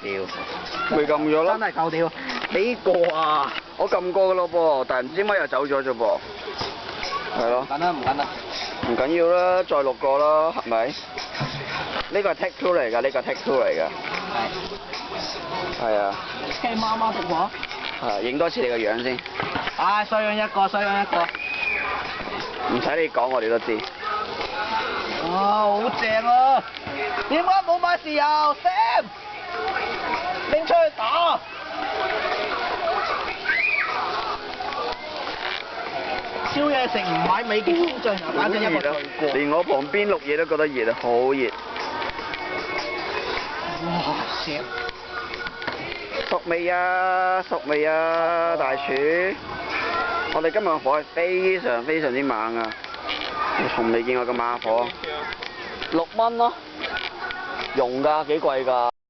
屌，未撳咗咯。真係夠屌！呢個啊，我撳過噶咯噃，但係唔知點解又走咗啫噃。係咯。緊啦，唔緊啦。唔緊要啦，再錄過啦，係咪？呢個係 take two 嚟㗎，呢個 take two 嚟㗎。係。係啊。車媽媽食火。係，影多次你個樣先。唉，衰樣一個，衰樣一個。唔使你講，我哋都知。哇，好正啊！點解冇買豉油 ？Sam， 拎出去打！燒嘢食唔買美極風醬油，簡直一個罪過。連我旁邊錄嘢都覺得熱啊，好熱。哇，Sam！熟未啊？熟未啊？大廚，我哋今日火係非常非常之猛啊！我從未見過咁猛火，6蚊咯，用㗎，幾貴㗎。